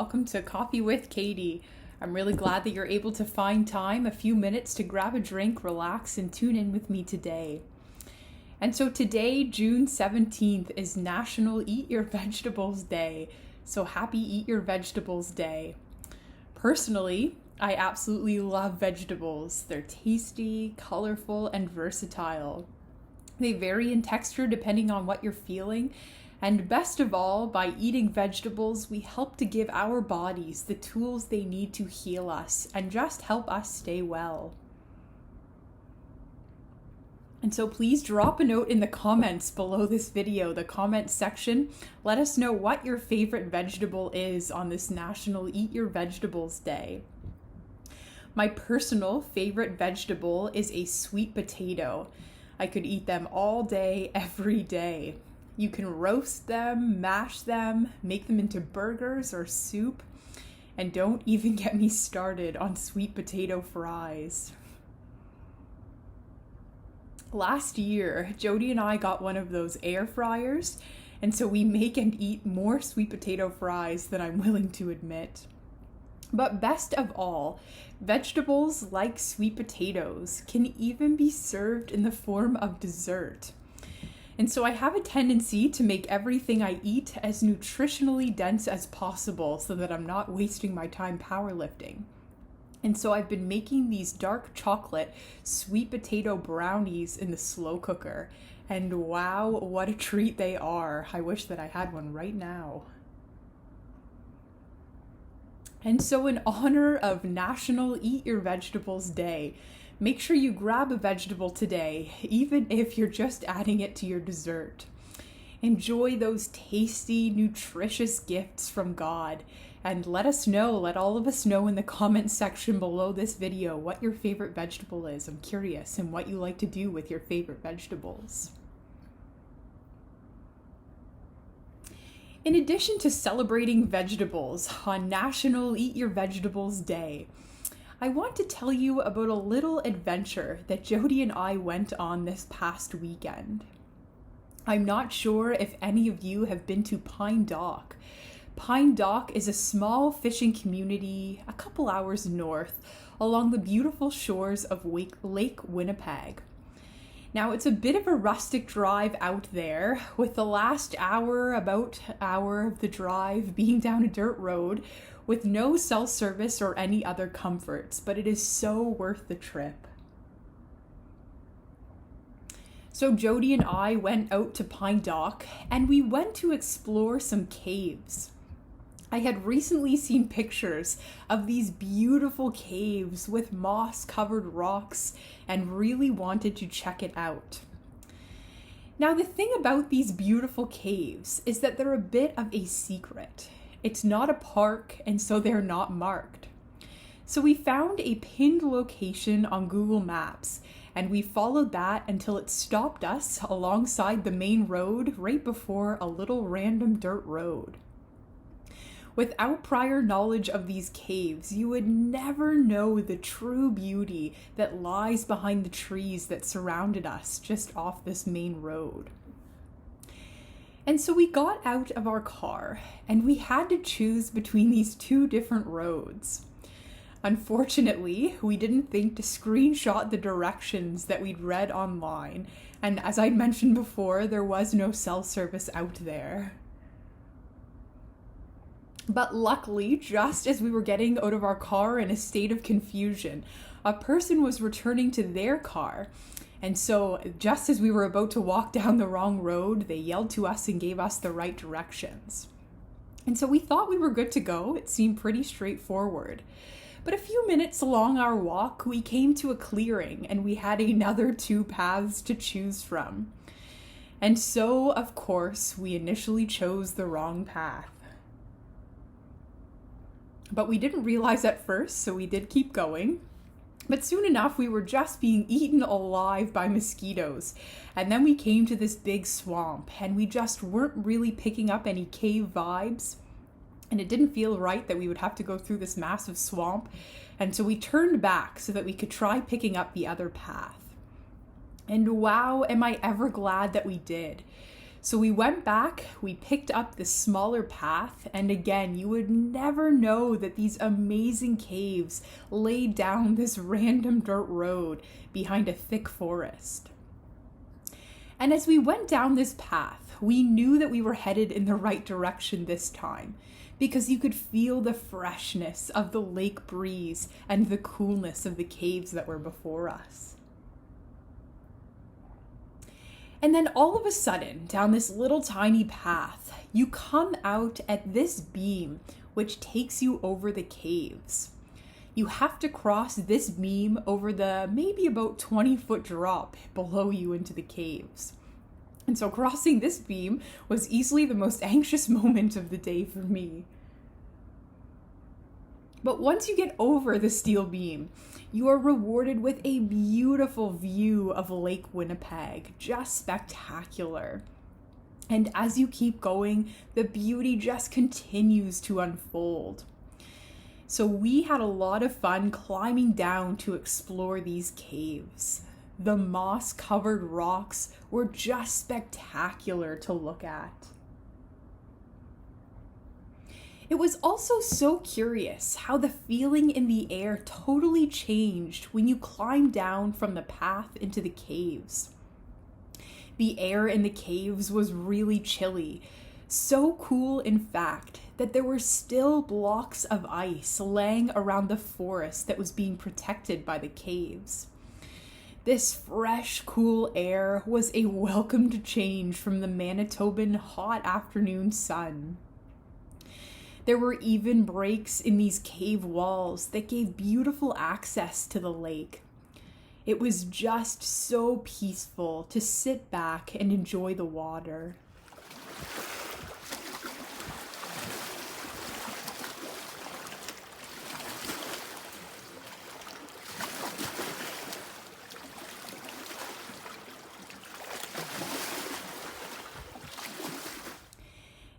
welcome to Coffee with Katie. I'm really glad that you're able to find time, a few minutes to grab a drink, relax, and tune in with me today. And so today, June 17th, is National Eat Your Vegetables Day. So happy Eat Your Vegetables Day. Personally, I absolutely love vegetables. They're tasty, colorful, and versatile. They vary in texture depending on what you're feeling. And best of all, by eating vegetables, we help to give our bodies the tools they need to heal us and just help us stay well. And so please drop a note in the comments below this video, the comment section. Let us know what your favorite vegetable is on this National Eat Your Vegetables Day. My personal favorite vegetable is a sweet potato. I could eat them all day, every day. You can roast them, mash them, make them into burgers or soup, and don't even get me started on sweet potato fries. Last year, Jody and I got one of those air fryers, and so we make and eat more sweet potato fries than I'm willing to admit. But best of all, vegetables like sweet potatoes can even be served in the form of dessert. And so I have a tendency to make everything I eat as nutritionally dense as possible so that I'm not wasting my time powerlifting. And so I've been making these dark chocolate sweet potato brownies in the slow cooker. And wow, what a treat they are. I wish that I had one right now. And so in honor of National Eat Your Vegetables Day, make sure you grab a vegetable today, even if you're just adding it to your dessert. Enjoy those tasty, nutritious gifts from God. And let all of us know in the comments section below this video what your favorite vegetable is. I'm curious, and what you like to do with your favorite vegetables. In addition to celebrating vegetables on National Eat Your Vegetables Day, I want to tell you about a little adventure that Jody and I went on this past weekend. I'm not sure if any of you have been to Pine Dock. Pine Dock is a small fishing community a couple hours north along the beautiful shores of Lake Winnipeg. Now, it's a bit of a rustic drive out there, with the last hour of the drive being down a dirt road with no cell service or any other comforts, but it is so worth the trip. So Jody and I went out to Pine Dock and we went to explore some caves. I had recently seen pictures of these beautiful caves with moss-covered rocks and really wanted to check it out. Now, the thing about these beautiful caves is that they're a bit of a secret. It's not a park, and so they're not marked. So we found a pinned location on Google Maps, and we followed that until it stopped us alongside the main road right before a little random dirt road. Without prior knowledge of these caves, you would never know the true beauty that lies behind the trees that surrounded us just off this main road. And so we got out of our car and we had to choose between these two different roads. Unfortunately, we didn't think to screenshot the directions that we'd read online. And as I mentioned before, there was no cell service out there. But luckily, just as we were getting out of our car in a state of confusion, a person was returning to their car. And so just as we were about to walk down the wrong road, they yelled to us and gave us the right directions. And so we thought we were good to go. It seemed pretty straightforward. But a few minutes along our walk, we came to a clearing and we had another two paths to choose from. And so, of course, we initially chose the wrong path. But we didn't realize at first, so we did keep going. But soon enough, we were just being eaten alive by mosquitoes. And then we came to this big swamp, and we just weren't really picking up any cave vibes. And it didn't feel right that we would have to go through this massive swamp. And so we turned back so that we could try picking up the other path. And wow, am I ever glad that we did. So we went back, we picked up this smaller path, and again, you would never know that these amazing caves lay down this random dirt road behind a thick forest. And as we went down this path, we knew that we were headed in the right direction this time, because you could feel the freshness of the lake breeze and the coolness of the caves that were before us. And then all of a sudden, down this little tiny path, you come out at this beam which takes you over the caves. You have to cross this beam over the maybe about 20-foot drop below you into the caves. And so crossing this beam was easily the most anxious moment of the day for me. But once you get over the steel beam, you are rewarded with a beautiful view of Lake Winnipeg, just spectacular. And as you keep going, the beauty just continues to unfold. So we had a lot of fun climbing down to explore these caves. The moss-covered rocks were just spectacular to look at. It was also so curious how the feeling in the air totally changed when you climbed down from the path into the caves. The air in the caves was really chilly, so cool in fact that there were still blocks of ice laying around the forest that was being protected by the caves. This fresh, cool air was a welcomed change from the Manitoban hot afternoon sun. There were even breaks in these cave walls that gave beautiful access to the lake. It was just so peaceful to sit back and enjoy the water.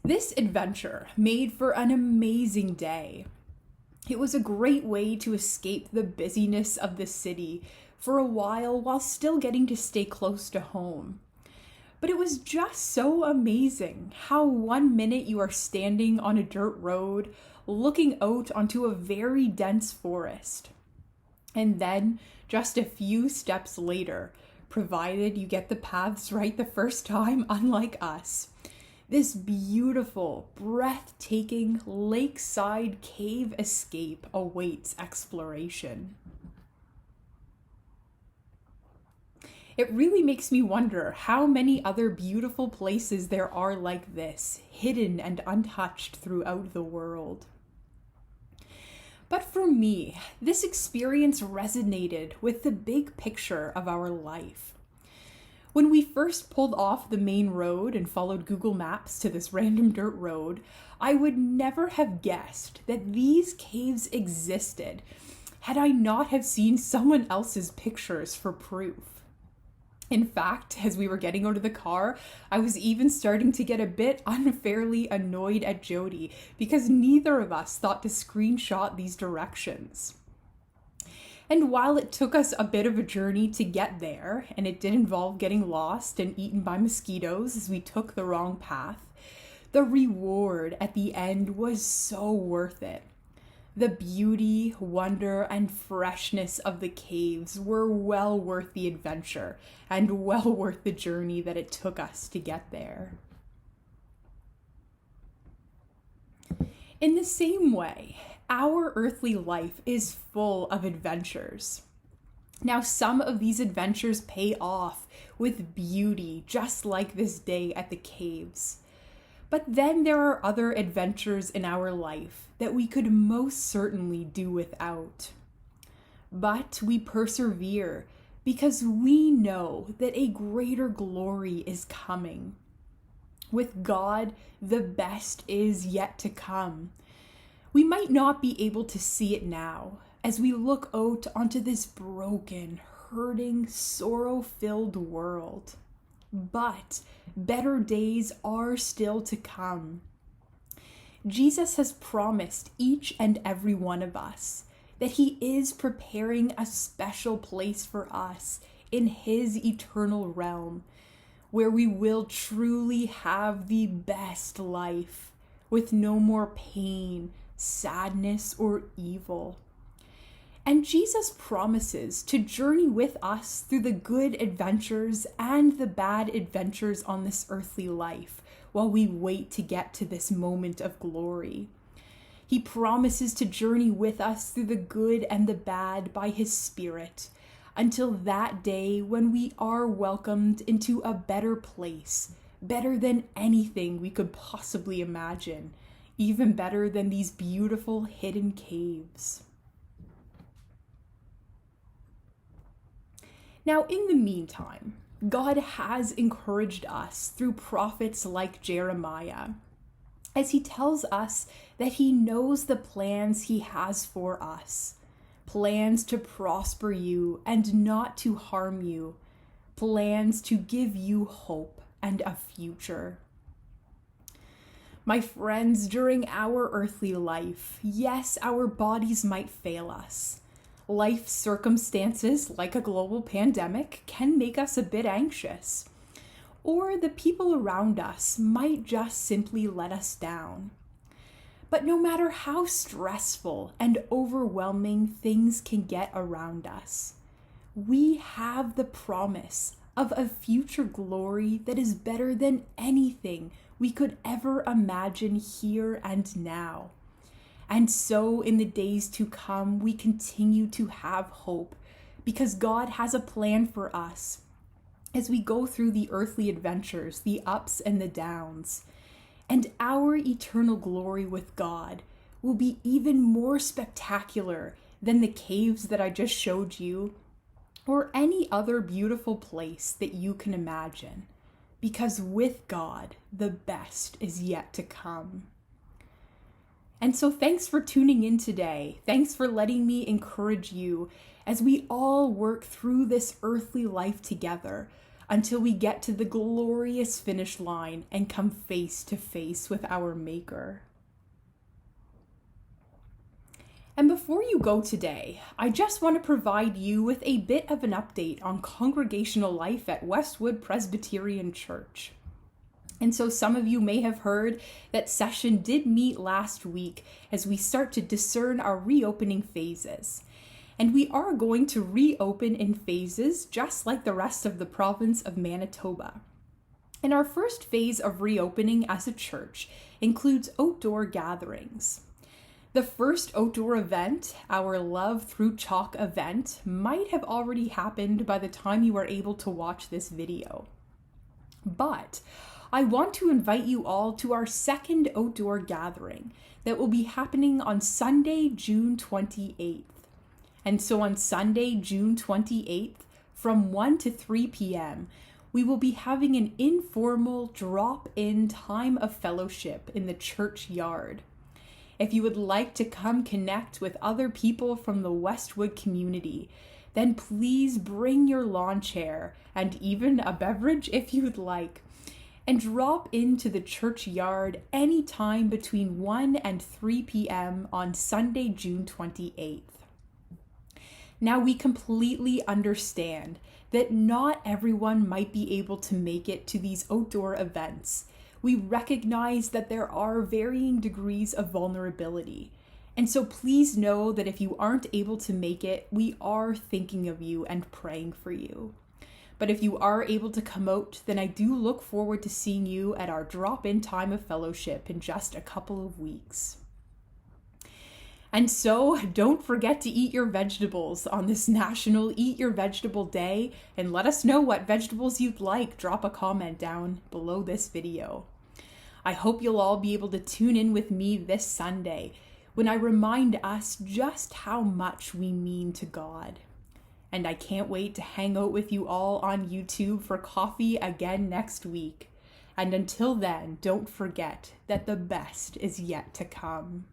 This adventure made for an amazing day. It was a great way to escape the busyness of the city for a while still getting to stay close to home. But it was just so amazing how 1 minute you are standing on a dirt road looking out onto a very dense forest. And then, just a few steps later, provided you get the paths right the first time, unlike us, this beautiful, breathtaking lakeside cave escape awaits exploration. It really makes me wonder how many other beautiful places there are like this, hidden and untouched throughout the world. But for me, this experience resonated with the big picture of our life. When we first pulled off the main road and followed Google Maps to this random dirt road, I would never have guessed that these caves existed had I not have seen someone else's pictures for proof. In fact, as we were getting out of the car, I was even starting to get a bit unfairly annoyed at Jody because neither of us thought to screenshot these directions. And while it took us a bit of a journey to get there, and it did involve getting lost and eaten by mosquitoes as we took the wrong path, the reward at the end was so worth it. The beauty, wonder, and freshness of the caves were well worth the adventure and well worth the journey that it took us to get there. In the same way, our earthly life is full of adventures. Now, some of these adventures pay off with beauty, just like this day at the caves. But then there are other adventures in our life that we could most certainly do without. But we persevere because we know that a greater glory is coming. With God, the best is yet to come. We might not be able to see it now as we look out onto this broken, hurting, sorrow-filled world. But better days are still to come. Jesus has promised each and every one of us that he is preparing a special place for us in his eternal realm, where we will truly have the best life with no more pain, sadness, or evil. And Jesus promises to journey with us through the good adventures and the bad adventures on this earthly life while we wait to get to this moment of glory. He promises to journey with us through the good and the bad by his Spirit until that day when we are welcomed into a better place, better than anything we could possibly imagine, even better than these beautiful hidden caves. Now, in the meantime, God has encouraged us through prophets like Jeremiah, as he tells us that he knows the plans he has for us, plans to prosper you and not to harm you, plans to give you hope and a future. My friends, during our earthly life, yes, our bodies might fail us. Life circumstances like a global pandemic can make us a bit anxious. Or the people around us might just simply let us down. But no matter how stressful and overwhelming things can get around us, we have the promise of a future glory that is better than anything we could ever imagine here and now. And so in the days to come, we continue to have hope because God has a plan for us as we go through the earthly adventures, the ups and the downs. And our eternal glory with God will be even more spectacular than the caves that I just showed you, or any other beautiful place that you can imagine. Because with God, the best is yet to come. And so thanks for tuning in today. Thanks for letting me encourage you as we all work through this earthly life together until we get to the glorious finish line and come face to face with our Maker. And before you go today, I just want to provide you with a bit of an update on congregational life at Westwood Presbyterian Church. And so some of you may have heard that session did meet last week as we start to discern our reopening phases. And we are going to reopen in phases just like the rest of the province of Manitoba. And our first phase of reopening as a church includes outdoor gatherings. The first outdoor event, our Love Through Chalk event, might have already happened by the time you are able to watch this video. But I want to invite you all to our second outdoor gathering that will be happening on Sunday, June 28th. And so on Sunday, June 28th, from 1 to 3 p.m., we will be having an informal drop-in time of fellowship in the church yard. If you would like to come connect with other people from the Westwood community, then please bring your lawn chair and even a beverage if you would like, and drop into the church yard anytime between 1 and 3 p.m. on Sunday, June 28th. Now, we completely understand that not everyone might be able to make it to these outdoor events. We recognize that there are varying degrees of vulnerability. And so please know that if you aren't able to make it, we are thinking of you and praying for you. But if you are able to come out, then I do look forward to seeing you at our drop-in time of fellowship in just a couple of weeks. And so don't forget to eat your vegetables on this National Eat Your Vegetable Day, and let us know what vegetables you'd like. Drop a comment down below this video. I hope you'll all be able to tune in with me this Sunday when I remind us just how much we mean to God. And I can't wait to hang out with you all on YouTube for coffee again next week. And until then, don't forget that the best is yet to come.